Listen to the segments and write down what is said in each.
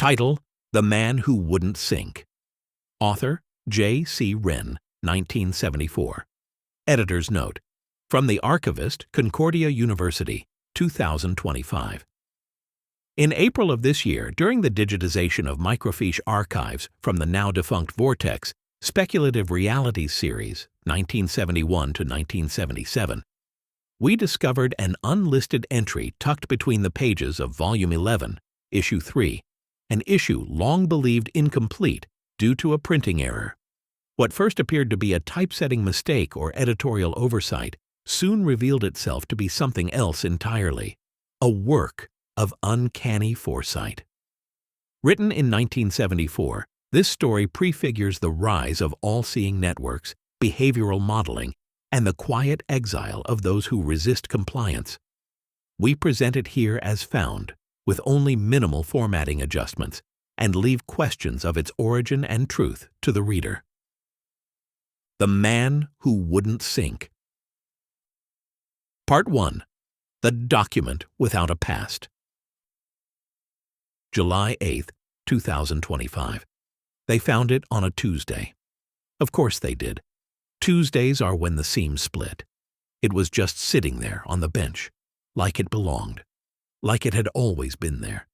Title: The Man Who Wouldn't Sink. Author: J. C. Wren, 1974. Editor's note: from the archivist, Concordia University, 2025. In April of this year, during the digitization of microfiche archives from the now-defunct Vortex Speculative Realities series, 1971 to 1977, we discovered an unlisted entry tucked between the pages of Volume 11, Issue 3, an issue long believed incomplete due to a printing error. What first appeared to be a typesetting mistake or editorial oversight soon revealed itself to be something else entirely, a work of uncanny foresight. Written in 1974, this story prefigures the rise of all-seeing networks, behavioral modeling, and the quiet exile of those who resist compliance. We present it here as found, with only minimal formatting adjustments, and leave questions of its origin and truth to the reader. The Man Who Wouldn't Sink. Part 1. The Document Without a Past. July 8, 2025. They found it on a Tuesday. Of course they did. Tuesdays are when the seams split. It was just sitting there on the bench, like it belonged, like it had always been there.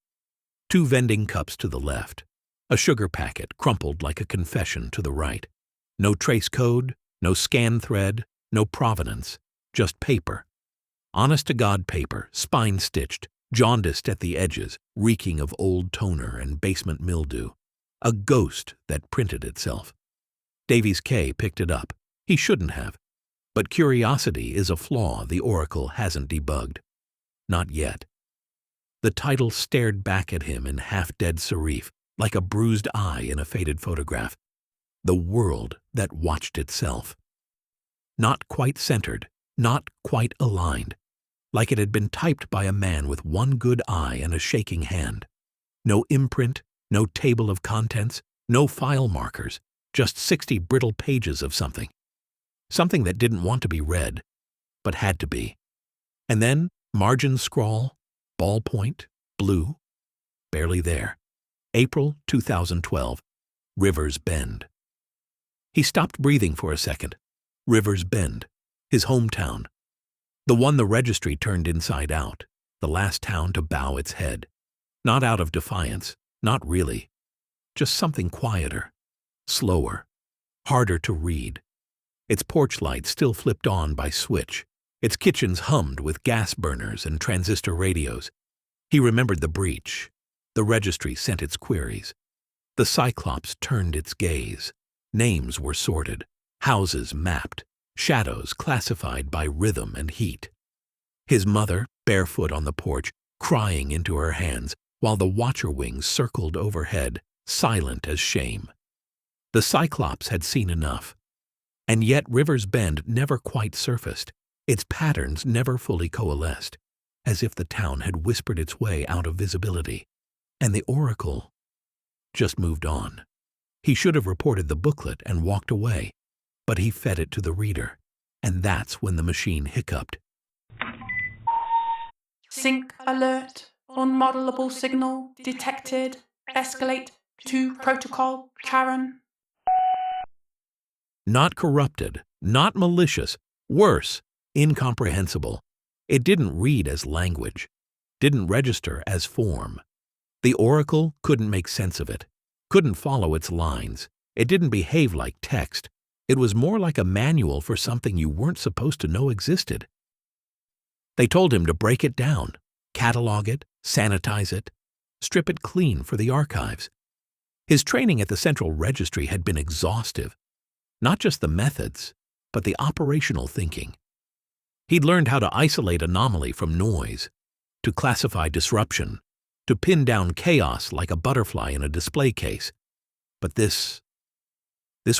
2 vending cups to the left, a sugar packet crumpled like a confession to the right. No trace code, no scan thread, no provenance, just paper. Honest-to-God paper, spine-stitched, jaundiced at the edges, reeking of old toner and basement mildew. A ghost that printed itself. Davies K. picked it up. He shouldn't have. But curiosity is a flaw the Oracle hasn't debugged. Not yet. The title stared back at him in half-dead serif, like a bruised eye in a faded photograph. The world that watched itself. Not quite centered, not quite aligned, like it had been typed by a man with one good eye and a shaking hand. No imprint, no table of contents, no file markers, just 60 brittle pages of something. Something that didn't want to be read, but had to be. And then margin scrawl, ballpoint, blue, barely there. April 2012, Rivers Bend. He stopped breathing for a second. Rivers Bend, his hometown. The one the registry turned inside out, the last town to bow its head. Not out of defiance, not really. Just something quieter, slower, harder to read. Its porch light still flipped on by switch. Its kitchens hummed with gas burners and transistor radios. He remembered the breach. The registry sent its queries. The Cyclops turned its gaze. Names were sorted, houses mapped, shadows classified by rhythm and heat. His mother, barefoot on the porch, crying into her hands, while the watcher wings circled overhead, silent as shame. The Cyclops had seen enough. And yet Rivers Bend never quite surfaced. Its patterns never fully coalesced, as if the town had whispered its way out of visibility. And the Oracle just moved on. He should have reported the booklet and walked away, but he fed it to the reader, and that's when the machine hiccuped. Sync alert. Non-Modelable signal detected. Escalate to protocol Charon. Not corrupted, not malicious, worse, incomprehensible. It didn't read as language, didn't register as form. The Oracle couldn't make sense of it, couldn't follow its lines. It didn't behave like text. It was more like a manual for something you weren't supposed to know existed. They told him to break it down, catalog it, sanitize it, strip it clean for the archives. His training at the Central Registry had been exhaustive. Not just the methods, but the operational thinking. He'd learned how to isolate anomaly from noise, to classify disruption, to pin down chaos like a butterfly in a display case. But this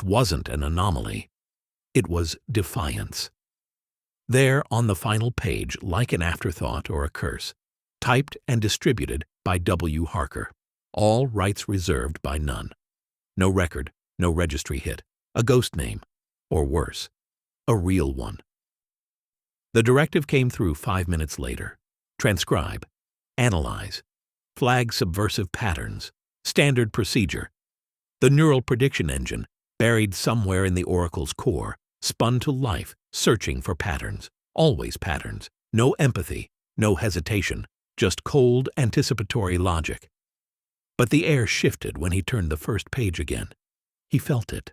wasn't an anomaly. It was defiance. There on the final page, like an afterthought or a curse, typed and distributed by W. Harker. All rights reserved by none. No record, no registry hit. A ghost name, or worse, a real one. The directive came through 5 minutes later. Transcribe, analyze, flag subversive patterns, Standard procedure. The neural prediction engine, buried somewhere in the oracle's core, spun to life, searching for patterns. Always patterns. No empathy, no hesitation, just cold, anticipatory logic. But the air shifted when he turned the first page again. He felt it,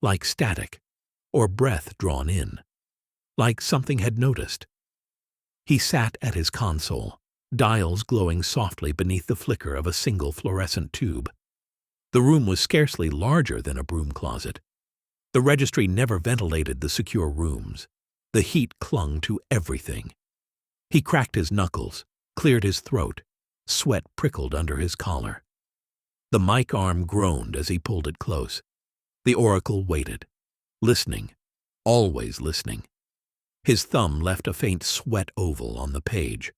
like static, or breath drawn in, like something had noticed. He sat at his console, dials glowing softly beneath the flicker of a single fluorescent tube. The room was scarcely larger than a broom closet. The registry never ventilated the secure rooms. The heat clung to everything. He cracked his knuckles, cleared his throat. Sweat prickled under his collar. The mic arm groaned as he pulled it close. The oracle waited, listening, always listening. His thumb left a faint sweat oval on the page,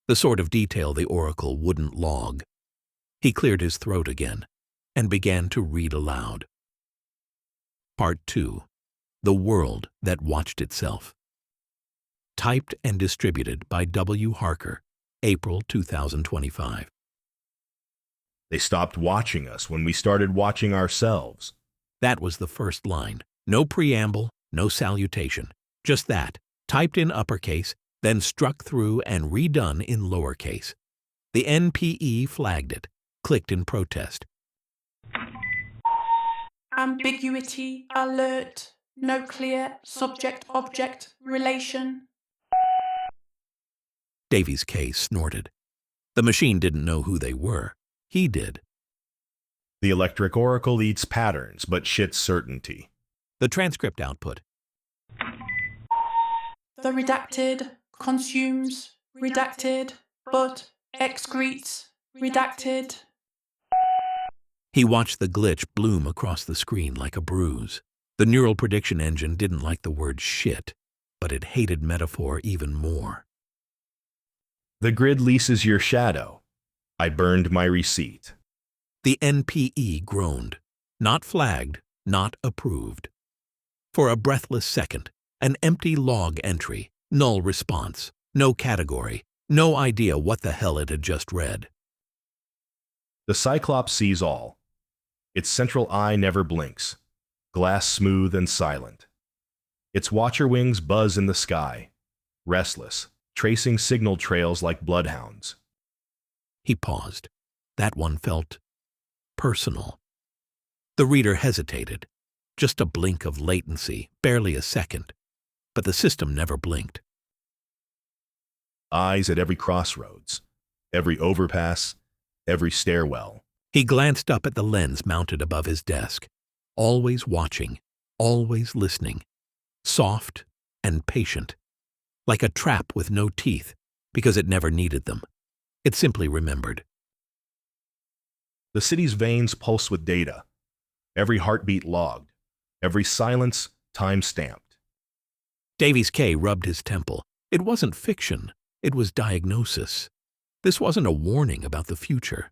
the sort of detail the oracle wouldn't log. He cleared his throat again and began to read aloud. Part 2. The World That Watched Itself. Typed and distributed by W. Harker, April 2025. They stopped watching us when we started watching ourselves. That was the first line. No preamble, no salutation. Just that, typed in uppercase, then struck through and redone in lowercase. The NPE flagged it, clicked in protest. Ambiguity alert. No clear subject-object relation. Davies K. snorted. The machine didn't know who they were. He did. The electric oracle eats patterns, but shits certainty. The transcript output. The redacted consumes redacted, but excretes redacted. He watched the glitch bloom across the screen like a bruise. The neural prediction engine didn't like the word shit, but it hated metaphor even more. The grid leases your shadow. I burned my receipt. The NPE groaned. Not flagged, not approved. For a breathless second, an empty log entry, null response, no category, no idea what the hell it had just read. The Cyclops sees all. Its central eye never blinks, glass smooth and silent. Its watcher wings buzz in the sky, restless, tracing signal trails like bloodhounds. He paused. That one felt personal. The reader hesitated. Just a blink of latency, barely a second. But the system never blinked. Eyes at every crossroads, every overpass, every stairwell. He glanced up at the lens mounted above his desk. Always watching, always listening. Soft and patient. Like a trap with no teeth, because it never needed them. It simply remembered. The city's veins pulse with data. Every heartbeat logged. Every silence time-stamped. Davies K. rubbed his temple. It wasn't fiction. It was diagnosis. This wasn't a warning about the future.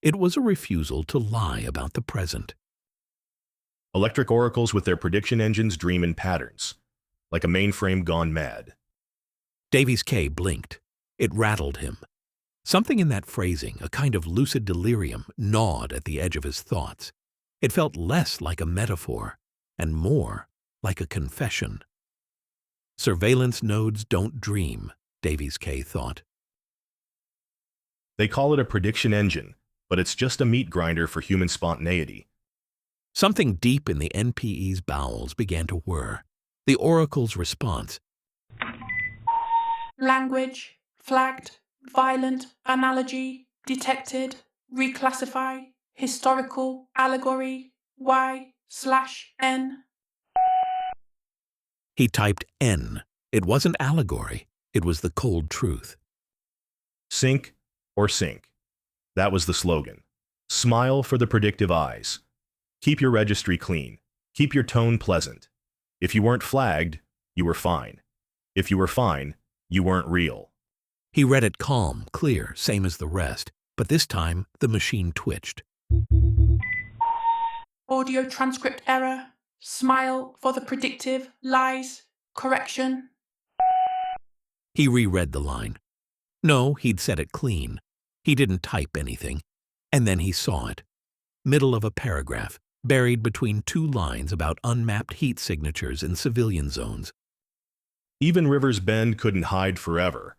It was a refusal to lie about the present. Electric oracles with their prediction engines dream in patterns, like a mainframe gone mad. Davies K. blinked. It rattled him. Something in that phrasing, a kind of lucid delirium, gnawed at the edge of his thoughts. It felt less like a metaphor and more like a confession. Surveillance nodes don't dream, Davies K. thought. They call it a prediction engine, but it's just a meat grinder for human spontaneity. Something deep in the NPE's bowels began to whir. The oracle's response. Language flagged. Violent analogy detected. Reclassify. Historical allegory. Y/N. He typed N. It wasn't allegory. It was the cold truth. Sync or sink. That was the slogan. Smile for the predictive eyes. Keep your registry clean. Keep your tone pleasant. If you weren't flagged, you were fine. If you were fine, you weren't real. He read it calm, clear, same as the rest, but this time the machine twitched. Audio transcript error. Smile for the predictive lies. Correction. He reread the line. No, he'd said it clean. He didn't type anything. And then he saw it. middle of a paragraph, buried between two lines about unmapped heat signatures in civilian zones. Even Rivers Bend couldn't hide forever.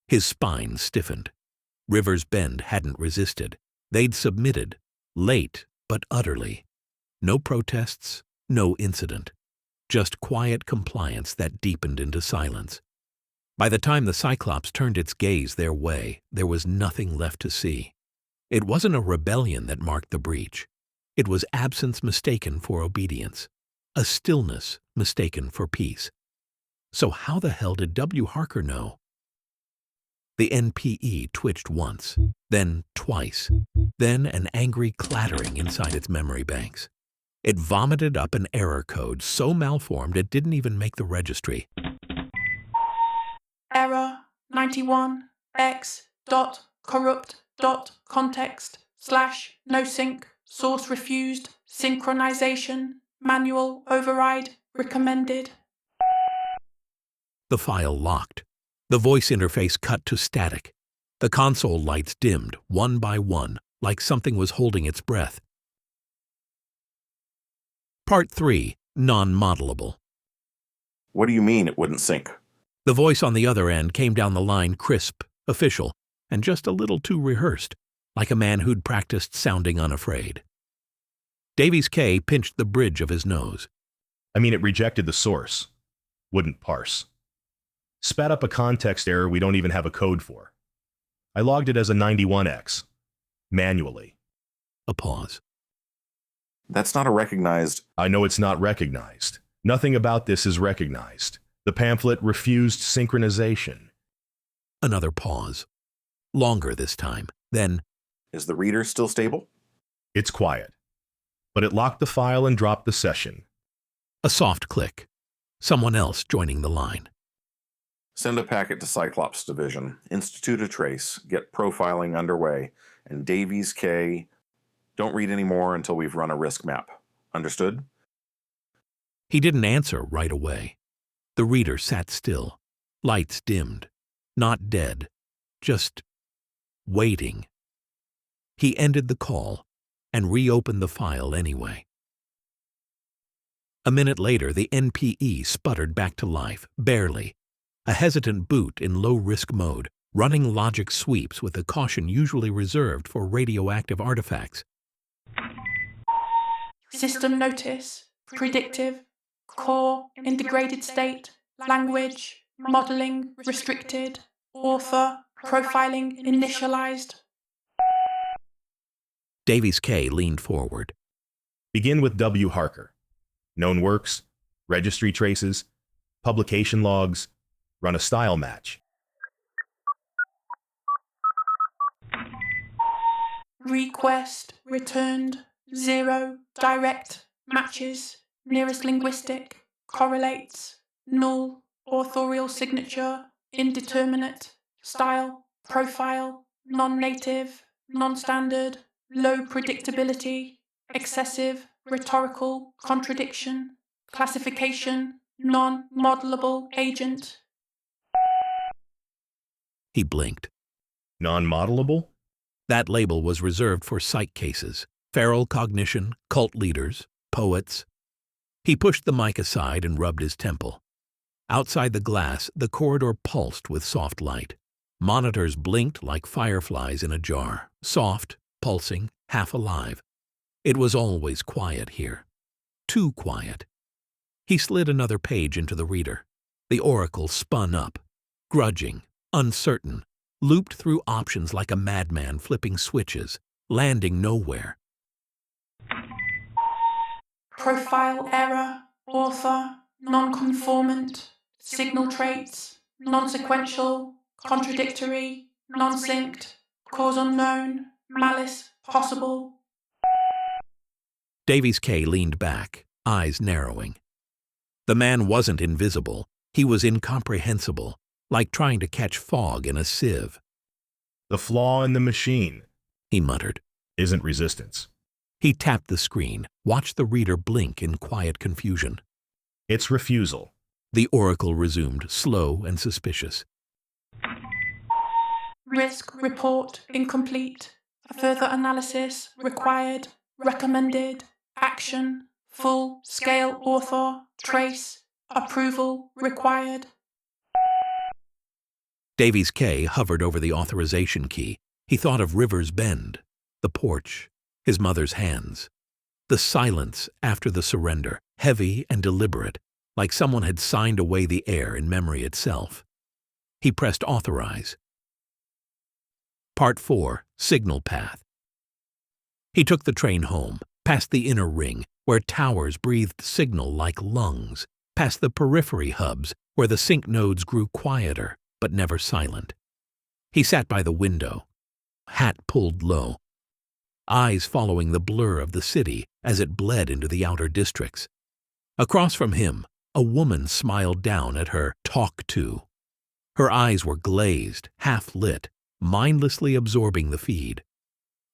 His spine stiffened. Rivers Bend hadn't resisted. They'd submitted, late but utterly. No protests, no incident. Just quiet compliance that deepened into silence. By the time the Cyclops turned its gaze their way, there was nothing left to see. It wasn't a rebellion that marked the breach. It was absence mistaken for obedience, a stillness mistaken for peace. So how the hell did W. Harker know? The NPE twitched once, then twice, then an angry clattering inside its memory banks. It vomited up an error code so malformed it didn't even make the registry. Error 91x.corrupt.context/nosync source refused synchronization manual override recommended. The file locked. The voice interface cut to static. The console lights dimmed, one by one, like something was holding its breath. Part 3. Non-Modelable. What do you mean it wouldn't sync? The voice on the other end came down the line crisp, official, and just a little too rehearsed, like a man who'd practiced sounding unafraid. Davies K pinched the bridge of his nose. I mean, it rejected the source. Wouldn't parse. Spat up a context error we don't even have a code for. I logged it as a 91x. Manually. A pause. That's not a recognized... I know it's not recognized. Nothing about this is recognized. The pamphlet refused synchronization. Another pause. Longer this time. Then, Is the reader still stable? It's quiet. But it locked the file and dropped the session. a soft click. Someone else joining the line. Send a packet to Cyclops Division, institute a trace, get profiling underway, and Davies K. Don't read any more until we've run a risk map. Understood? He didn't answer right away. The reader sat still, lights dimmed, not dead, just waiting. He ended the call and reopened the file anyway. A minute later, the NPE sputtered back to life, barely. A hesitant boot in low-risk mode, running logic sweeps with the caution usually reserved for radioactive artifacts. System notice, predictive, core, integrated state, language, modeling, restricted, author, profiling, initialized. Davies K leaned forward. Begin with W. Harker. Known works, registry traces, publication logs, run a style match. Request, returned, 0, direct, matches, nearest linguistic, correlates, null, authorial signature, indeterminate, style, profile, non-native, non-standard, low predictability, excessive, rhetorical, contradiction, classification, non-modelable agent. He blinked. Non-modelable? That label was reserved for psych cases, feral cognition, cult leaders, poets. He pushed the mic aside and rubbed his temple. Outside the glass, the corridor pulsed with soft light. Monitors blinked like fireflies in a jar, soft, pulsing, half alive. It was always quiet here. Too quiet. He slid another page into the reader. The oracle spun up, grudging, uncertain, looped through options like a madman flipping switches, landing nowhere. Profile error, author, non-conformant, signal traits, non-sequential, contradictory, non-synced, cause unknown, malice possible. Davies K leaned back, eyes narrowing. The man wasn't invisible. He was incomprehensible, like trying to catch fog in a sieve. The flaw in the machine, He muttered. isn't resistance. He tapped the screen, watched the reader blink in quiet confusion. It's refusal. The oracle resumed, slow and suspicious. Risk report incomplete. Further analysis required. Recommended. Action. Full scale author. Trace. Approval required. Davies K. hovered over the authorization key. He thought of River's Bend, the porch, his mother's hands. The silence after the surrender, heavy and deliberate, like someone had signed away the air in memory itself. He pressed authorize. Part 4, Signal Path. He took the train home, past the inner ring, where towers breathed signal like lungs, past the periphery hubs, where the sync nodes grew quieter, but never silent. He sat by the window, hat pulled low, eyes following the blur of the city as it bled into the outer districts. Across from him, a woman smiled down at her talk to. Her eyes were glazed, half-lit, mindlessly absorbing the feed.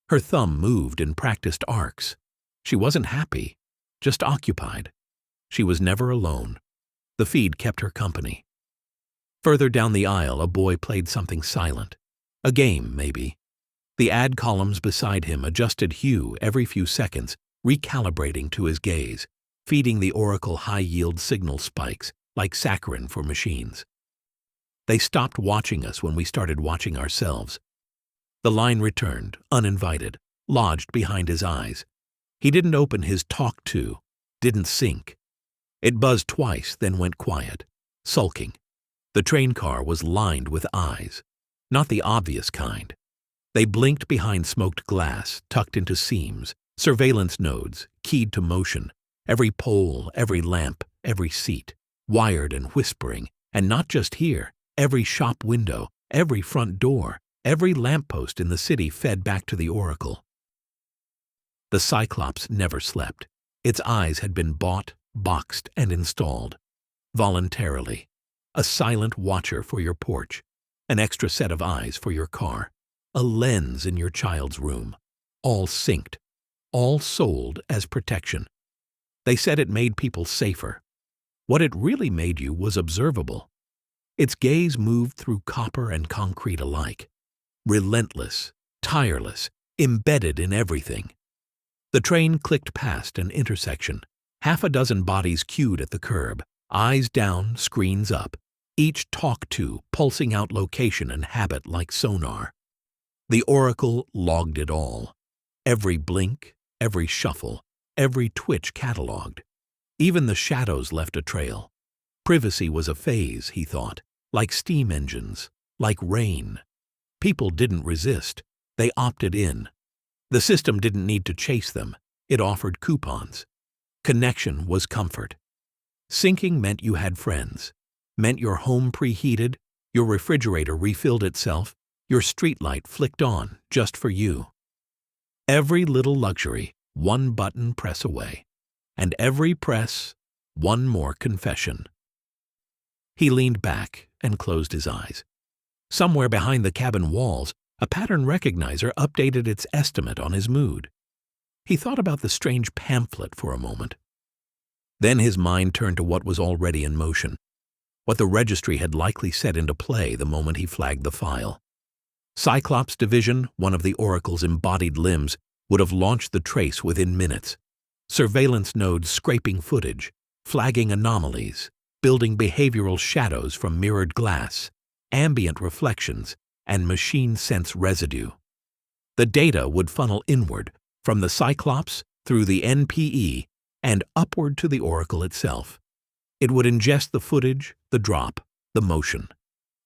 Her thumb moved in practiced arcs. She wasn't happy, just occupied. She was never alone. The feed kept her company. Further down the aisle, a boy played something silent. A game, maybe. The ad columns beside him adjusted hue every few seconds, recalibrating to his gaze, feeding the Oracle high-yield signal spikes like saccharin for machines. They stopped watching us when we started watching ourselves. The line returned, uninvited, lodged behind his eyes. He didn't open his talk to, didn't sync. It buzzed twice, then went quiet, sulking. The train car was lined with eyes, not the obvious kind. They blinked behind smoked glass, tucked into seams, surveillance nodes, keyed to motion, every pole, every lamp, every seat, wired and whispering, and not just here, every shop window, every front door, every lamppost in the city fed back to the Oracle. The Cyclops never slept. Its eyes had been bought, boxed, and installed. Voluntarily. A silent watcher for your porch, an extra set of eyes for your car, a lens in your child's room, all synced, all sold as protection. They said it made people safer. What it really made you was observable. Its gaze moved through copper and concrete alike, relentless, tireless, embedded in everything. The train clicked past an intersection, half a dozen bodies queued at the curb, eyes down, screens up, each talk to pulsing out location and habit like sonar. The Oracle logged it all. Every blink, every shuffle, every twitch cataloged. Even the shadows left a trail. Privacy was a phase, he thought, like steam engines, like rain. People didn't resist. They opted in. The system didn't need to chase them. It offered coupons. Connection was comfort. Syncing meant you had friends. Meant your home preheated, your refrigerator refilled itself, your streetlight flicked on just for you. Every little luxury, one button press away. And every press, one more confession. He leaned back and closed his eyes. Somewhere behind the cabin walls, a pattern recognizer updated its estimate on his mood. He thought about the strange pamphlet for a moment. Then his mind turned to what was already in motion, what the registry had likely set into play the moment he flagged the file. Cyclops Division, one of the Oracle's embodied limbs, would have launched the trace within minutes. Surveillance nodes scraping footage, flagging anomalies, building behavioral shadows from mirrored glass, ambient reflections, and machine sense residue. The data would funnel inward, from the Cyclops through the NPE and upward to the Oracle itself. It would ingest the footage, the drop, the motion,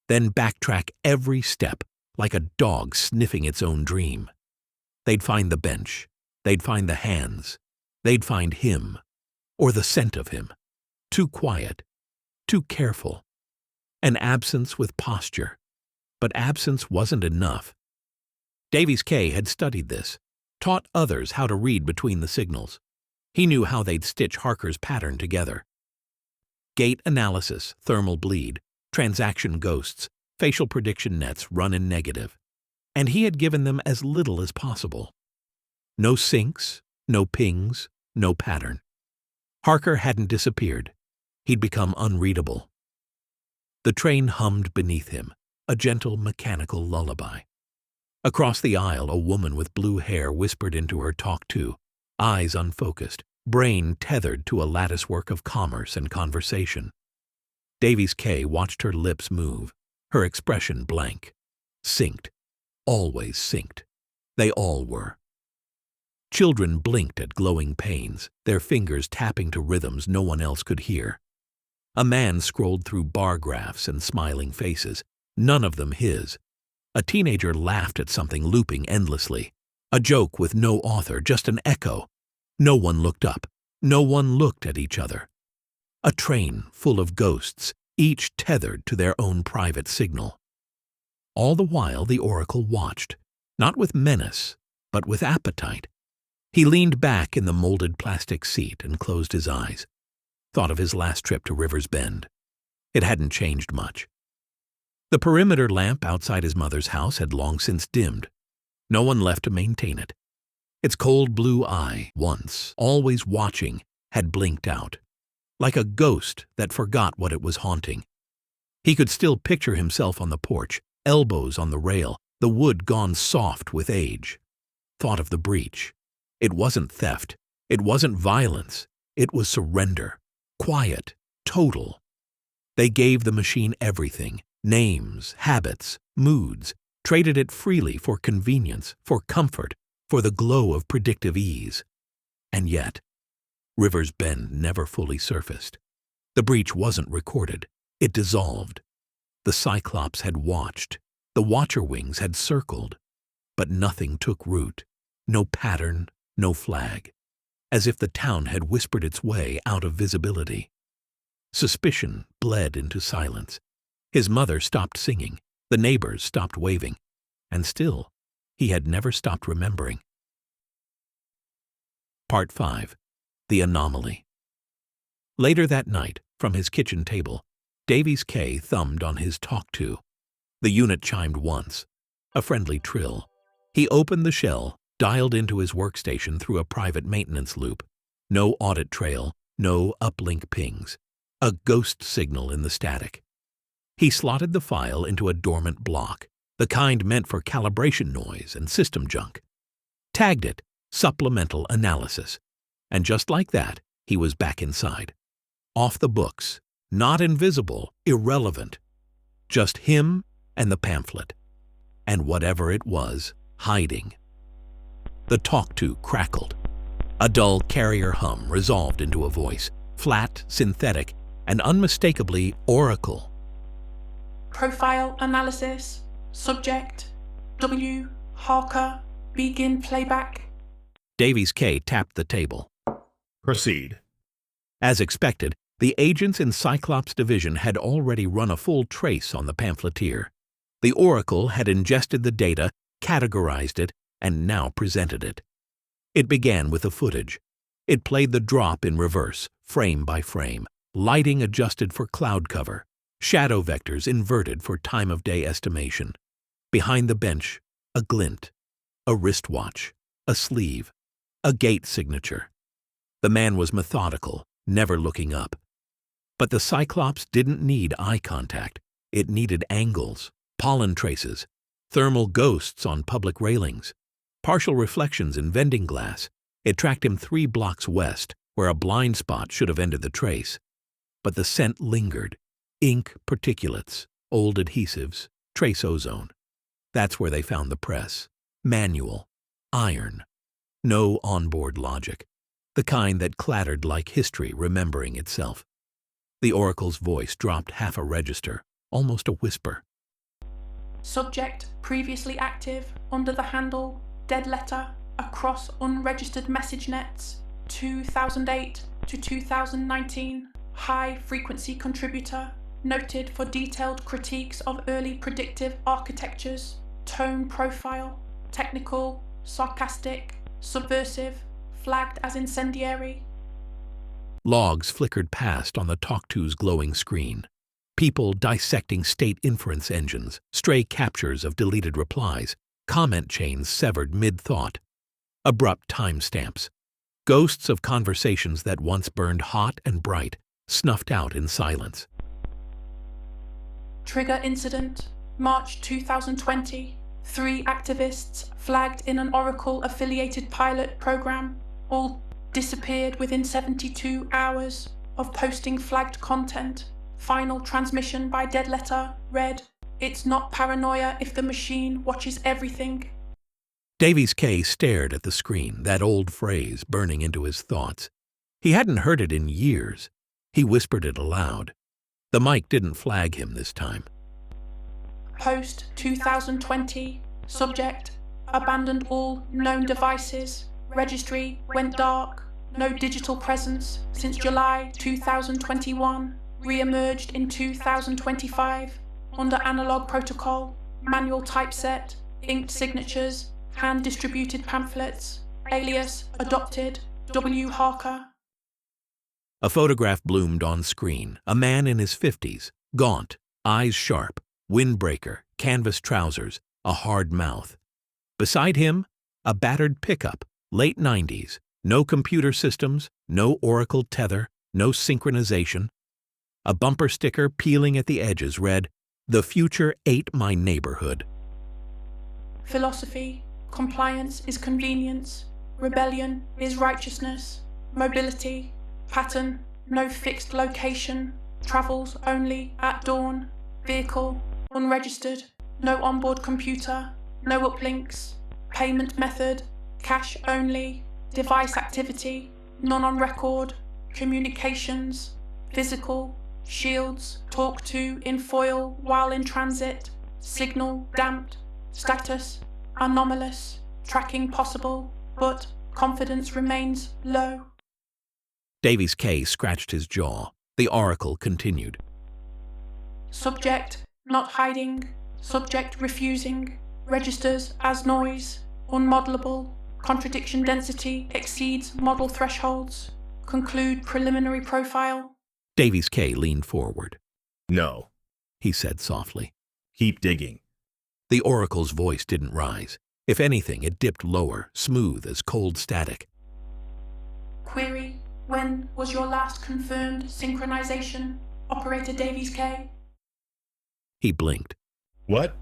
then backtrack every step like a dog sniffing its own dream. They'd find the bench, they'd find the hands, they'd find him, or the scent of him. Too quiet, too careful. An absence with posture. But absence wasn't enough. Davies K. had studied this, taught others how to read between the signals. He knew how they'd stitch Harker's pattern together. Gate analysis, thermal bleed, transaction ghosts, facial prediction nets run in negative. And he had given them as little as possible. No syncs, no pings, no pattern. Harker hadn't disappeared. He'd become unreadable. The train hummed beneath him, a gentle mechanical lullaby. Across the aisle, a woman with blue hair whispered into her talk-to, eyes unfocused, brain tethered to a latticework of commerce and conversation. Davies K watched her lips move, her expression blank. Synced. Always synced. They all were. Children blinked at glowing panes, their fingers tapping to rhythms no one else could hear. A man scrolled through bar graphs and smiling faces, none of them his. A teenager laughed at something looping endlessly. A joke with no author, just an echo. No one looked up. No one looked at each other. A train full of ghosts, each tethered to their own private signal. All the while the Oracle watched, not with menace, but with appetite. He leaned back in the molded plastic seat and closed his eyes. Thought of his last trip to River's Bend. It hadn't changed much. The perimeter lamp outside his mother's house had long since dimmed. No one left to maintain it. Its cold blue eye, once always watching, had blinked out, like a ghost that forgot what it was haunting. He could still picture himself on the porch, elbows on the rail, the wood gone soft with age. Thought of the breach. It wasn't theft. It wasn't violence. It was surrender. Quiet. Total. They gave the machine everything. Names, habits, moods. Traded it freely for convenience, for comfort, for the glow of predictive ease. And yet, River's Bend never fully surfaced. The breach wasn't recorded. It dissolved. The Cyclops had watched. The Watcher Wings had circled. But nothing took root. No pattern, no flag. As if the town had whispered its way out of visibility. Suspicion bled into silence. His mother stopped singing. The neighbors stopped waving. And still, he had never stopped remembering. Part 5. The Anomaly. Later that night, from his kitchen table, Davies K thumbed on his talk-to. The unit chimed once. A friendly trill. He opened the shell, dialed into his workstation through a private maintenance loop. No audit trail, no uplink pings. A ghost signal in the static. He slotted the file into a dormant block, the kind meant for calibration noise and system junk. Tagged it, supplemental analysis. And just like that, he was back inside. Off the books, not invisible, irrelevant. Just him and the pamphlet. And whatever it was, hiding. The talk-to crackled. A dull carrier hum resolved into a voice, flat, synthetic, and unmistakably Oracle. Profile analysis. Subject. W. Harker. Begin playback. Davies K tapped the table. Proceed. As expected, the agents in Cyclops Division had already run a full trace on the pamphleteer. The Oracle had ingested the data, categorized it, and now presented it. It began with the footage. It played the drop in reverse, frame by frame, lighting adjusted for cloud cover, shadow vectors inverted for time of day estimation. Behind the bench, a glint, a wristwatch, a sleeve, a gate signature. The man was methodical, never looking up. But the Cyclops didn't need eye contact. It needed angles, pollen traces, thermal ghosts on public railings, partial reflections in vending glass. It tracked him 3 blocks west, where a blind spot should have ended the trace. But the scent lingered. Ink particulates, old adhesives, trace ozone. That's where they found the press. Manual. Iron. No onboard logic. The kind that clattered like history remembering itself. The Oracle's voice dropped half a register, almost a whisper. Subject previously active under the handle dead letter across unregistered message nets 2008 to 2019. High frequency contributor noted for detailed critiques of early predictive architectures. Tone profile technical, sarcastic, subversive, flagged as incendiary. Logs flickered past on the talk-to's glowing screen. People dissecting state inference engines, stray captures of deleted replies, comment chains severed mid-thought, abrupt timestamps, ghosts of conversations that once burned hot and bright, snuffed out in silence. Trigger incident, March 2020, 3 activists flagged in an Oracle-affiliated pilot program all disappeared within 72 hours of posting flagged content. Final transmission by dead letter read, "It's not paranoia if the machine watches everything." Davies K stared at the screen, that old phrase burning into his thoughts. He hadn't heard it in years. He whispered it aloud. The mic didn't flag him this time. Post 2020. Subject, abandoned all known devices. Registry went dark. No digital presence since July 2021. Re-emerged in 2025 under analog protocol, manual typeset, inked signatures, hand-distributed pamphlets. Alias adopted, W. Harker. A photograph bloomed on screen, a man in his 50s, gaunt, eyes sharp, windbreaker, canvas trousers, a hard mouth. Beside him, a battered pickup, late 90s, no computer systems, no Oracle tether, no synchronization. A bumper sticker peeling at the edges read, "The future ate my neighborhood." Philosophy, compliance is convenience, rebellion is righteousness, mobility, pattern, no fixed location, travels only at dawn, vehicle, unregistered, no onboard computer, no uplinks, payment method, cash only, device activity, none on record, communications, physical, shields, talk to in foil while in transit, signal damped, status anomalous, tracking possible, but confidence remains low. Davies K scratched his jaw. The oracle continued. Subject not hiding, subject refusing, registers as noise, unmodelable, contradiction density exceeds model thresholds, conclude preliminary profile. Davies K leaned forward. No, He said softly. keep digging. The oracle's voice didn't rise. If anything, it dipped lower, smooth as cold static. Query, when was your last confirmed synchronization, Operator Davies K? He blinked. What?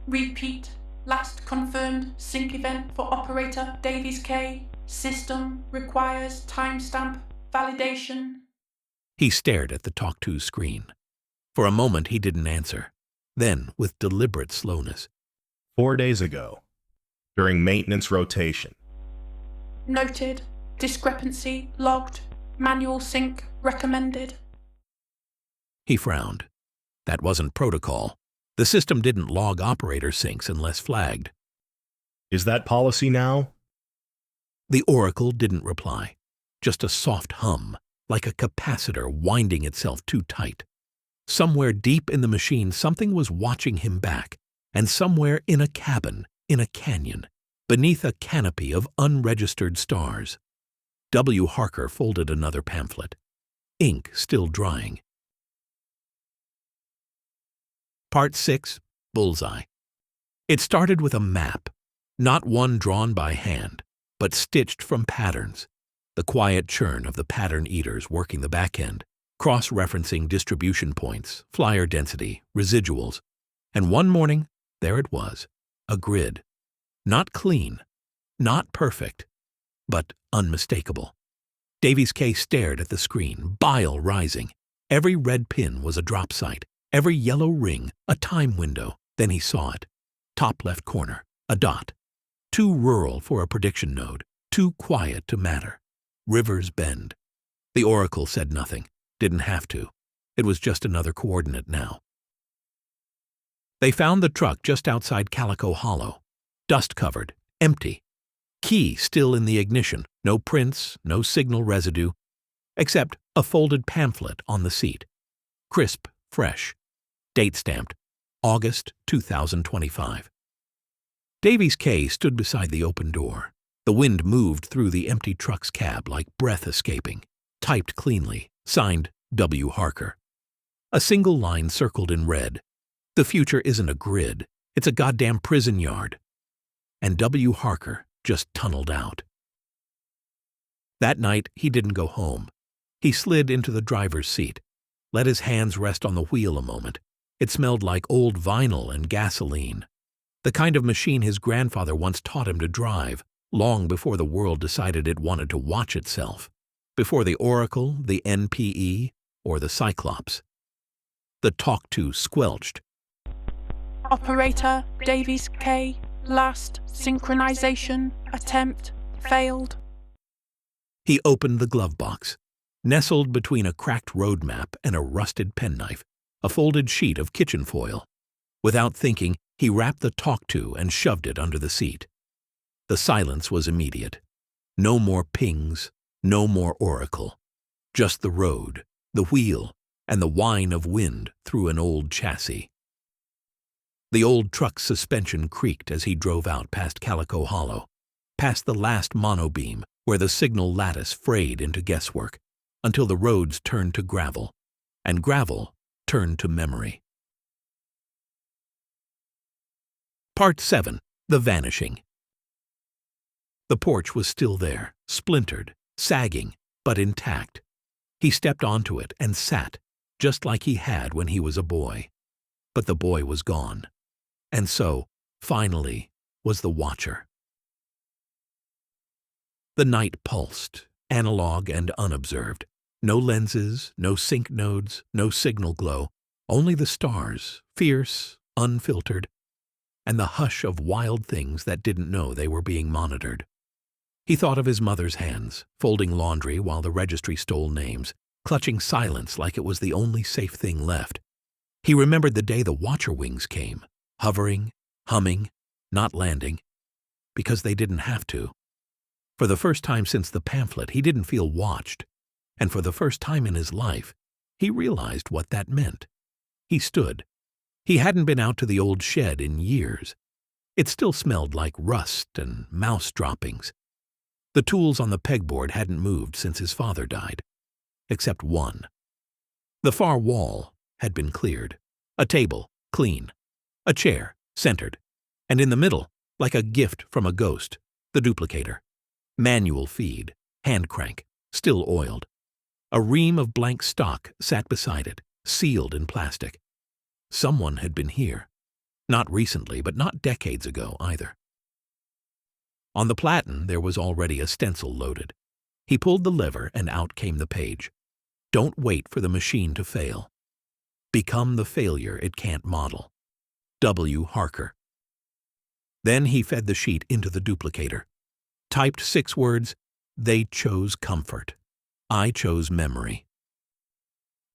Repeat, last confirmed sync event for Operator Davies K. System requires timestamp validation. He stared at the talk-to screen. For a moment, he didn't answer. Then, with deliberate slowness, 4 days ago, during maintenance rotation. Noted, discrepancy logged, manual sync recommended. he frowned. That wasn't protocol. The system didn't log operator syncs unless flagged. Is that policy now? The oracle didn't reply. Just a soft hum, like a capacitor winding itself too tight. Somewhere deep in the machine, something was watching him back, and somewhere in a cabin, in a canyon, beneath a canopy of unregistered stars. W. Harker folded another pamphlet. Ink still drying. Part 6, Bullseye. It started with a map, not one drawn by hand, but stitched from patterns. The quiet churn of the pattern eaters working the back end, cross-referencing distribution points, flyer density, residuals. And one morning, there it was, a grid. Not clean, not perfect, but unmistakable. Davies K stared at the screen, bile rising. Every red pin was a drop site, every yellow ring a time window. Then he saw it. Top left corner, a dot. Too rural for a prediction node, too quiet to matter. Rivers Bend. The oracle said nothing, didn't have to. It was just another coordinate now. They found the truck just outside Calico Hollow. Dust-covered, empty. Key still in the ignition, no prints, no signal residue, except a folded pamphlet on the seat. Crisp, fresh. Date-stamped, August 2025. Davies K stood beside the open door. The wind moved through the empty truck's cab like breath escaping. Typed cleanly, signed W. Harker. A single line circled in red. The future isn't a grid, it's a goddamn prison yard. And W. Harker just tunneled out. That night, he didn't go home. He slid into the driver's seat, let his hands rest on the wheel a moment. It smelled like old vinyl and gasoline. The kind of machine his grandfather once taught him to drive, long before the world decided it wanted to watch itself, before the Oracle, the NPE, or the Cyclops. The talk-to squelched. Operator Davies K. Last synchronization attempt failed. He opened the glove box. Nestled between a cracked road map and a rusted penknife, a folded sheet of kitchen foil. Without thinking, he wrapped the talk-to and shoved it under the seat. The silence was immediate. No more pings, no more Oracle. Just the road, the wheel, and the whine of wind through an old chassis. The old truck's suspension creaked as he drove out past Calico Hollow, past the last monobeam where the signal lattice frayed into guesswork, until the roads turned to gravel, and gravel turned to memory. Part 7. The Vanishing. The porch was still there, splintered, sagging, but intact. He stepped onto it and sat, just like he had when he was a boy. But the boy was gone. And so, finally, was the watcher. The night pulsed, analog and unobserved. No lenses, no sync nodes, no signal glow, only the stars, fierce, unfiltered, and the hush of wild things that didn't know they were being monitored. He thought of his mother's hands, folding laundry while the registry stole names, clutching silence like it was the only safe thing left. He remembered the day the watcher wings came, hovering, humming, not landing, because they didn't have to. For the first time since the pamphlet, he didn't feel watched, and for the first time in his life, he realized what that meant. He stood. He hadn't been out to the old shed in years. It still smelled like rust and mouse droppings. The tools on the pegboard hadn't moved since his father died, except one. The far wall had been cleared. A table, clean. A chair, centered. And in the middle, like a gift from a ghost, the duplicator. Manual feed, hand crank, still oiled. A ream of blank stock sat beside it, sealed in plastic. Someone had been here. Not recently, but not decades ago either. On the platen, there was already a stencil loaded. He pulled the lever and out came the page. Don't wait for the machine to fail. Become the failure it can't model. W. Harker. Then he fed the sheet into the duplicator. Typed 6 words, they chose comfort. I chose memory.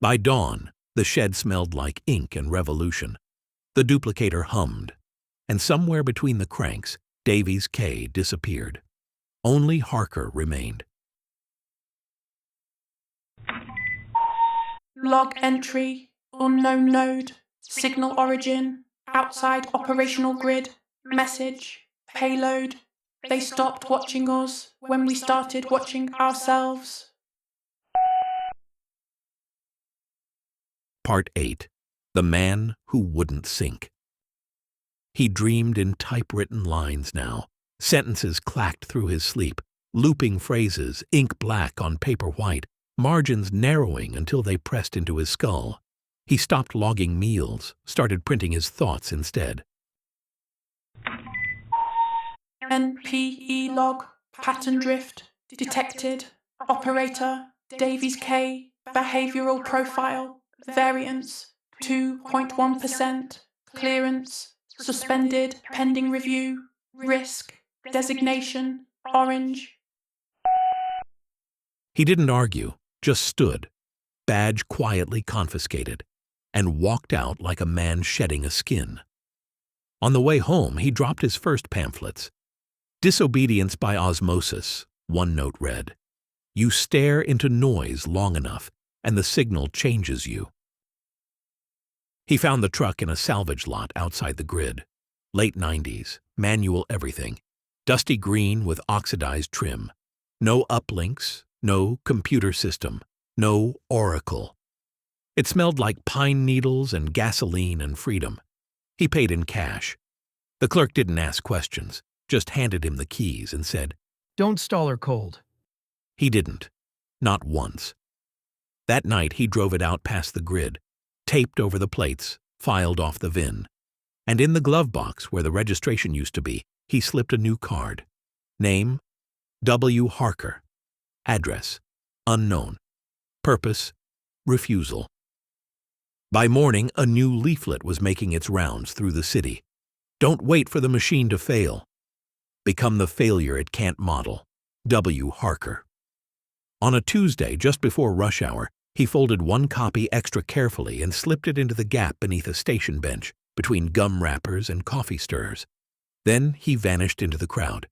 By dawn, the shed smelled like ink and revolution. The duplicator hummed, and somewhere between the cranks, Davies K. disappeared. Only Harker remained. Log entry, unknown node, signal origin, outside operational grid, message, payload. They stopped watching us when we started watching ourselves. Part 8. The Man Who Wouldn't Sync. He dreamed in typewritten lines now. Sentences clacked through his sleep, looping phrases, ink black on paper white, margins narrowing until they pressed into his skull. He stopped logging meals, started printing his thoughts instead. NPE log, pattern drift, detected, operator, Davies K, behavioral profile, variance, 2.1%, clearance, suspended, pending review, risk, designation, orange. He didn't argue, just stood, badge quietly confiscated, and walked out like a man shedding a skin. On the way home, he dropped his first pamphlets. Disobedience by osmosis, one note read. You stare into noise long enough, and the signal changes you. He found the truck in a salvage lot outside the grid. Late 90s, manual everything. Dusty green with oxidized trim. No uplinks, no computer system, no Oracle. It smelled like pine needles and gasoline and freedom. He paid in cash. The clerk didn't ask questions, just handed him the keys and said, Don't stall her cold. He didn't. Not once. That night he drove it out past the grid, taped over the plates, filed off the VIN, And in the glove box where the registration used to be, he slipped a new card. Name, W. Harker. Address, unknown. Purpose, refusal. By morning, a new leaflet was making its rounds through the city. Don't wait for the machine to fail. Become the failure it can't model. W. Harker. On a Tuesday, just before rush hour, he folded one copy extra carefully and slipped it into the gap beneath a station bench between gum wrappers and coffee stirrers. Then he vanished into the crowd.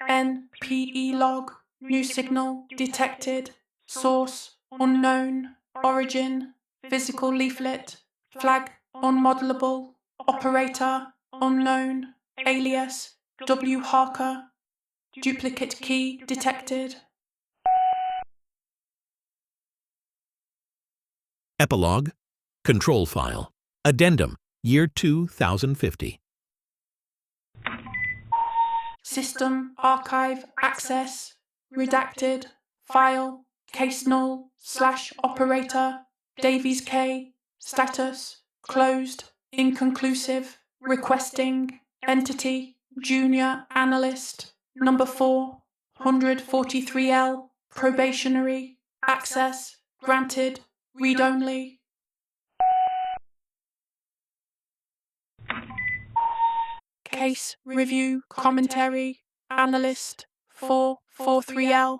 EPILOGUE, new signal detected, source unknown, origin physical leaflet, flag unmodelable, operator unknown, alias W. Harker, duplicate key detected. Epilogue, control file, addendum, year 2050. System archive access, redacted, file, case null, /operator, Davies K, status, closed, inconclusive, requesting, entity, junior analyst, number 4, 143L, probationary, access, granted, read only. Case review commentary, analyst, 443L.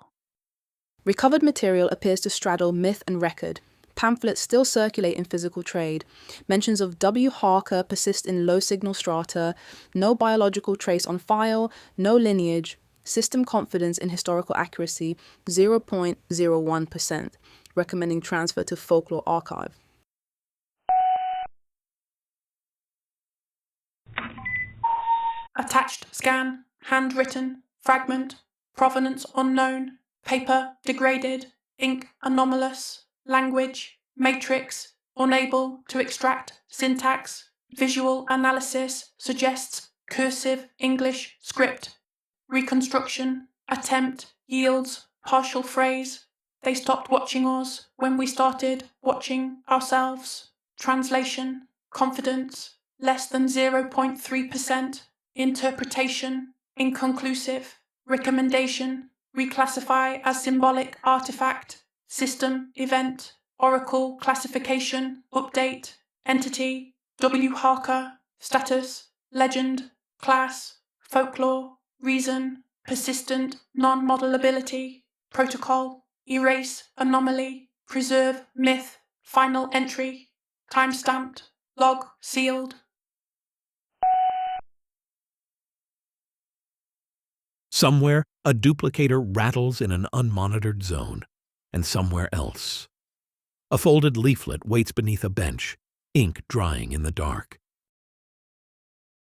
Recovered material appears to straddle myth and record. Pamphlets still circulate in physical trade. Mentions of W. Harker persist in low signal strata. No biological trace on file. No lineage. System confidence in historical accuracy 0.01%. Recommending transfer to folklore archive. Attached scan, handwritten, fragment, provenance unknown, paper degraded, ink anomalous, language, matrix, unable to extract syntax, visual analysis suggests cursive English script, reconstruction, attempt, yields, partial phrase, they stopped watching us when we started watching ourselves, translation, confidence, less than 0.3%, interpretation, inconclusive, recommendation, reclassify as symbolic artifact, system, event, oracle, classification, update, entity, W. Harker, status, legend, class, folklore, reason, persistent, non-modelability, protocol, erase, anomaly, preserve, myth, final entry, timestamped, log, sealed. Somewhere, a duplicator rattles in an unmonitored zone, and somewhere else. A folded leaflet waits beneath a bench, ink drying in the dark.